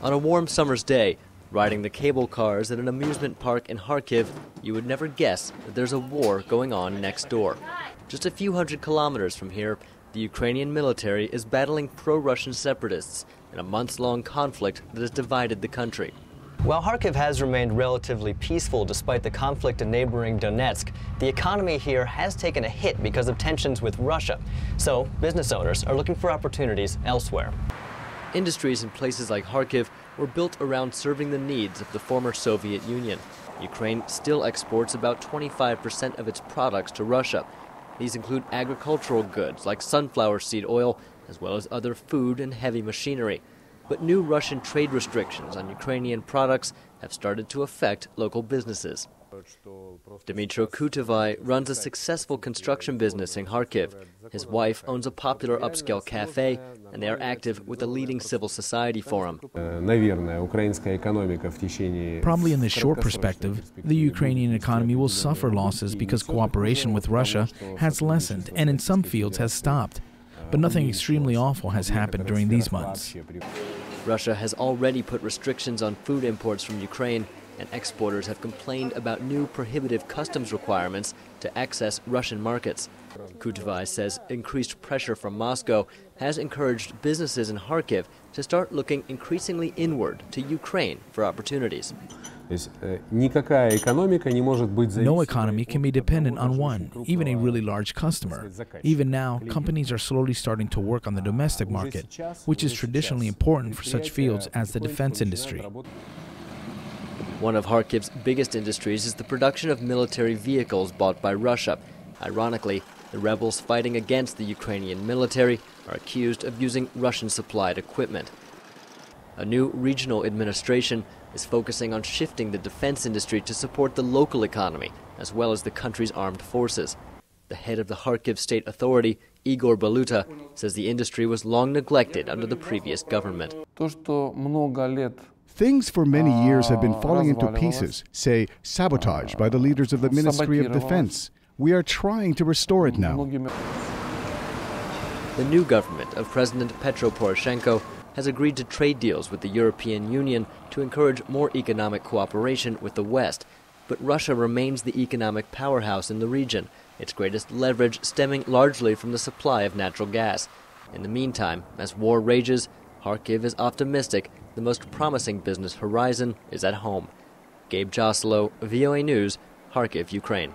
On a warm summer's day, riding the cable cars at an amusement park in Kharkiv, you would never guess that there's a war going on next door. Just a few hundred kilometers from here, the Ukrainian military is battling pro-Russian separatists in a months-long conflict that has divided the country. While Kharkiv has remained relatively peaceful despite the conflict in neighboring Donetsk, the economy here has taken a hit because of tensions with Russia. So business owners are looking for opportunities elsewhere. Industries in places like Kharkiv were built around serving the needs of the former Soviet Union. Ukraine still exports about 25% of its products to Russia. These include agricultural goods like sunflower seed oil, as well as other food and heavy machinery. But new Russian trade restrictions on Ukrainian products have started to affect local businesses. Dmytro Kutovai runs a successful construction business in Kharkiv. His wife owns a popular upscale cafe, and they are active with a leading civil society forum. Probably in the short perspective, the Ukrainian economy will suffer losses because cooperation with Russia has lessened and in some fields has stopped. But nothing extremely awful has happened during these months. Russia has already put restrictions on food imports from Ukraine, and exporters have complained about new prohibitive customs requirements to access Russian markets. Kutovai says increased pressure from Moscow has encouraged businesses in Kharkiv to start looking increasingly inward to Ukraine for opportunities. No economy can be dependent on one, even a really large customer. Even now, companies are slowly starting to work on the domestic market, which is traditionally important for such fields as the defense industry. One of Kharkiv's biggest industries is the production of military vehicles bought by Russia. Ironically, the rebels fighting against the Ukrainian military are accused of using Russian-supplied equipment. A new regional administration is focusing on shifting the defense industry to support the local economy, as well as the country's armed forces. The head of the Kharkiv State Authority, Igor Baluta, says the industry was long neglected under the previous government. Things for many years have been falling into pieces, say sabotage by the leaders of the Ministry of Defense. We are trying to restore it now. The new government of President Petro Poroshenko has agreed to trade deals with the European Union to encourage more economic cooperation with the West. But Russia remains the economic powerhouse in the region, its greatest leverage stemming largely from the supply of natural gas. In the meantime, as war rages, Kharkiv is optimistic the most promising business horizon is at home. Gabe, Joselow, VOA News, Kharkiv, Ukraine.